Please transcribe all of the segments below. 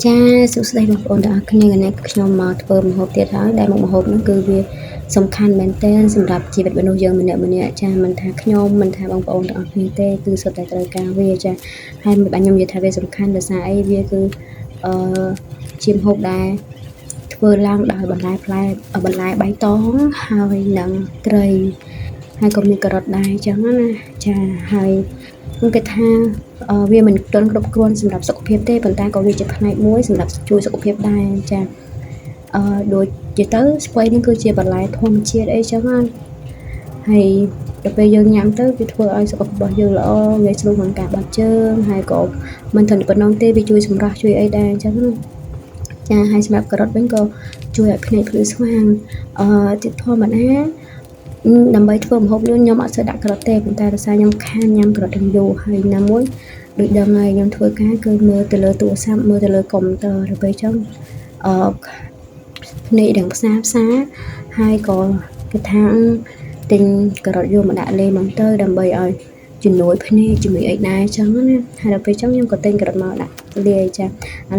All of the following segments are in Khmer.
ចាសួស្តីបងប្អូនទាំងអស់គ្នាថ្ងៃនេះខ្ញុំមកធ្វើម្ហូបទៀតហើយដែលមុខម្ហូបហ្នឹងគឺវាសំខាន់មែនទែនសម្រាប់ជីវិតមនុស្សយើងម្នាក់ចាមិនថាខ្ញុំមិនថាបងប្អូនទាំងអស់គ្នាទេគឺសុទ្ធតែត្រូវការវាចាហើយមិនបាញ់ខ្ញុំនិយាយថាវាសំខាន់ដោយសារអីវាគឺជាម្ហូបដែលធ្វើឡើងដោយបន្លែផ្លែបន្លែបៃតងហើយនឹងត្រីហើយក៏មានការ៉ុតដែរអញ្ចឹងណាចាហើយខ្ញុំគិតថាវាមិនទាន់គ្រប់គ្រាន់សម្រាប់សុខភាពទេប៉ុន្តែក៏វាជាផ្នែកមួយសម្រាប់ជួយសុខភាពដែរចាដូចជាទៅស្ពៃនេះគឺជាបន្លែធម្មជាតិអីចឹងហើយដល់ពេលយើងញ៉ាំទៅវាធ្វើឲ្យសុខភាពរបស់យើងល្អងាយស្រួលក្នុងការបាត់ជើងហើយក៏មិនត្រឹមប៉ុណ្ណឹងទេវាជួយសម្រស់ជួយអីដែរអញ្ចឹងចាហើយសម្រាប់ការ៉ុតវិញក៏ជួយឲ្យភ្នែកភ្លឺស្វាងទៀតធម្មតាដើម្បីធ្វើម្ហូបនេះខ្ញុំអត់សូវដាក់ការ៉ុតទេប៉ុន្តែដោយសារខ្ញុំខានញ៉ាំការ៉ុតទាំងយូរហើយណាមួយដូចដឹងហើយខ្ញុំធ្វើការគឺមើលទៅលើទូរស័ព្ទមើលទៅលើកុំព្យូទ័រទៅពេលចឹងភ្នែកទាំងផ្សាហើយក៏គេថាទិញការ៉ុតយកមកដាក់លេងមកទៅដើម្បីឲ្យជំនួយភ្នែកជាមួយអីដែរចឹងណាហើយដល់ពេលចឹងខ្ញុំក៏ទិញការ៉ុតមកដាក់លាយចាឥ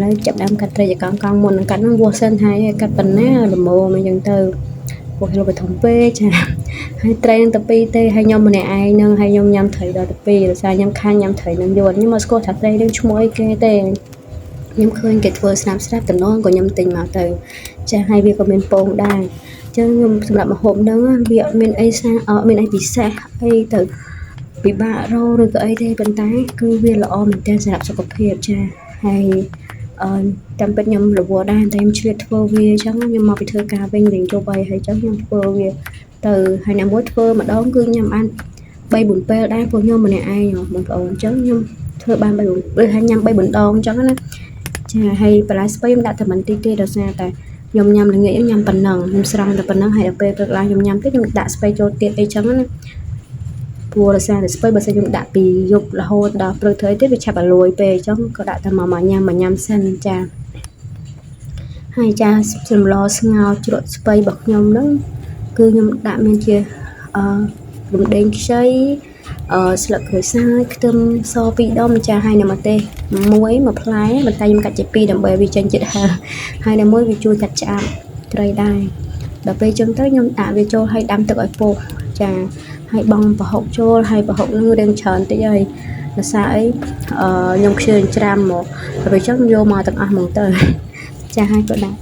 ឡូវចាប់ដើមកាត់ត្រីកង់មុននឹងកាត់ហ្នឹងវាស់សិនហើយកាត់ប៉ុណ្ណាល្មមអញ្ចឹងទៅពោះលោកទៅធំពេកចាហើយត្រីនឹងទៅ2ទេហើយខ្ញុំម្នាក់ឯងនឹងហើយខ្ញុំញ៉ាំត្រីដល់ទៅ2ដោយសារខ្ញុំខានញ៉ាំត្រីនឹងយូរខ្ញុំមកស្គាល់ថាត្រីនឹងឈ្មោះអីគេទេខ្ញុំឃើញគេធ្វើស្រាប់តំណងក៏ខ្ញុំទិញមកទៅចាហើយវាក៏មានពងដែរអញ្ចឹងខ្ញុំសម្រាប់ម្ហូបហ្នឹងវាអត់មានអីមានអីពិសេសអីទៅពិបាករកឬក៏អីទេប៉ុន្តែគឺវាល្អមែនទែនសម្រាប់សុខភាពចាហើយតាមពិតខ្ញុំរវល់ដែរតែខ្ញុំឆ្លៀតធ្វើវាអញ្ចឹងខ្ញុំមកពីធ្វើការវិញរៀងចូល3ហើយអញ្ចឹងខ្ញុំធ្វើវាទៅហើយណាមួយធ្វើម្ដងគឺញ៉ាំបាន3-4ពេលដែរពួកខ្ញុំម្នាក់ឯងបងប្អូនអញ្ចឹងខ្ញុំធ្វើបាន3-4ពេលហើយញ៉ាំ3-4ដងអញ្ចឹងណាចាហើយបន្លែស្ពៃខ្ញុំដាក់តែមិនតិចទេដោយសារតែខ្ញុំញ៉ាំល្ងាចញ៉ាំប៉ុណ្ណឹងខ្ញុំស្រង់តែប៉ុណ្ណឹងហើយដល់ពេលព្រឹកឡើងខ្ញុំញ៉ាំទៀតខ្ញុំដាក់ស្ពៃចូលទៀតអីចឹងណាព្រោះដោយសារតែស្ពៃបើសិនខ្ញុំដាក់ពីយប់រហូតដល់ព្រឹកទៅទៀតវាឆាប់រលួយពេកអញ្ចឹងក៏ដាក់តែមកញ៉ាំសិនចាហើយចាសម្លស្ងោរជ្រក់ស្ពៃរបស់ខ្ញុំហ្នឹងគឺខ្ញុំដាក់មានជារំដេងខ្ចីស្លឹកក្រូចសើចខ្ទឹមស2ដុំចាហើយនៅម្ទេស1ផ្លែប៉ុន្តែខ្ញុំកាត់ជា2ដើម្បីវាចេញជាតិហឹរហើយនៅមួយវាជួយកាត់ឆ្អាបត្រីដែរដល់ពេលចឹងទៅខ្ញុំដាក់វាចូលហើយដាំទឹកឲ្យពុះចាហើយបង់ប្រហុកចូលហើយប្រហុកនឹងរៀងច្រើនតិចហើយដោយសារអីខ្ញុំខ្ជិលច្រាមមកដល់ពេលចឹងយកមកទាំងអស់ហ្មងទៅចាហើយក៏ដាក់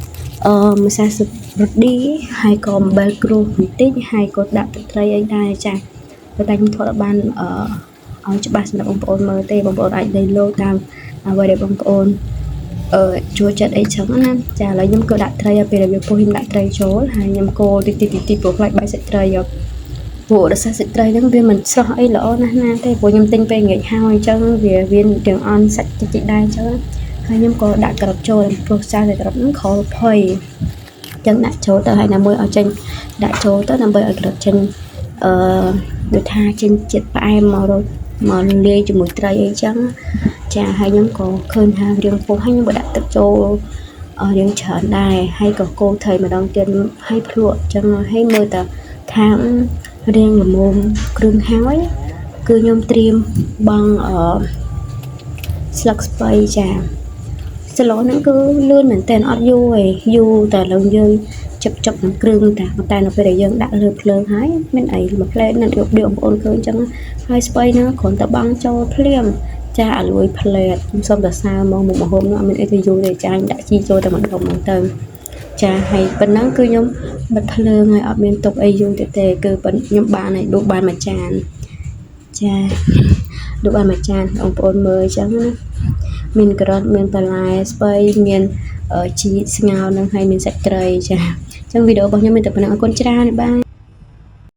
ម្សៅស៊ុបរ៉ូឌីហើយក៏អំបិលក្រួសបន្តិចហើយក៏ដាក់ទឹកត្រីអីដែរចាតែខ្ញុំធ្វើឲ្យបានឲ្យច្បាស់សម្រាប់បងប្អូនមើលទេបងប្អូនអាចលេខតាមអ្វីដែលបងប្អូនជួយចិត្តអីចឹងណាចាឥឡូវខ្ញុំក៏ដាក់ត្រីឲ្យពេលវាពុះខ្ញុំដាក់ត្រីចូលហើយខ្ញុំកូរតិចព្រោះខ្លាចបាយសាច់ត្រីព្រោះដោយសារសាច់ត្រីហ្នឹងវាមិនស្រស់អីល្អណាស់ណាទេព្រោះខ្ញុំទិញពេលងាយហើយអញ្ចឹងវាទាំងអន់សាច់តិចដែរអញ្ចឹងហើយខ្ញុំក៏ដាក់ការ៉ុតចូលព្រោះចាតែការ៉ុតហ្នឹងខលភ័យអញ្ចឹងដាក់ចូលទៅហើយណាមួយឲ្យចេញដាក់ចូលទៅដើម្បីឲ្យការ៉ុតចេញដូចថាចេញជាតិផ្អែមមកលាយជាមួយត្រីអីចឹងចាហើយខ្ញុំក៏ឃើញថារៀងពុះហើយខ្ញុំក៏ដាក់ទឹកចូលរៀងច្រើនដែរហើយក៏កូរត្រីម្ដងទៀតហើយភ្លក់ចឹងហើយមើលតថារៀងល្មមគ្រឿងហើយគឺខ្ញុំត្រៀមបង់ស្លឹកស្ពៃចាស្លឹកហ្នឹងគឺលឿនមែនតើអត់យូរទេយូរតែឡើងយើងចុកនឹងគ្រឿងតែនៅពេលដែលយើងដាក់លើភ្លើងហើយមានអីមួយផ្លែនឹងយកបងប្អូនឃើញអញ្ចឹងហើយស្ពៃហ្នឹងគ្រាន់តែបង់ចូលភ្លាមចាឲ្យលួយផ្លែខ្ញុំសុំតែសាមកមុខម្ហូបនោះអត់មានអីទៅយូរទេចាខ្ញុំដាក់ជីចូលតែម្ដងហ្នឹងទៅចាហើយប៉ុណ្ណឹងគឺខ្ញុំបិទភ្លើងហើយអត់មានទុកអីយូរទេគឺខ្ញុំបានហើយដួសបានមួយចានចាដួសបានមួយចានបងប្អូនមើលអញ្ចឹងណាមានការ៉ុតមានបន្លែស្ពៃមានជីស្ងោរនឹងហើយមានសាច់ត្រីចាអញ្ចឹងវីដេអូរបស់ខ្ញុំមានតែប៉ុណ្ណឹងអរគុណច្រើនបាទ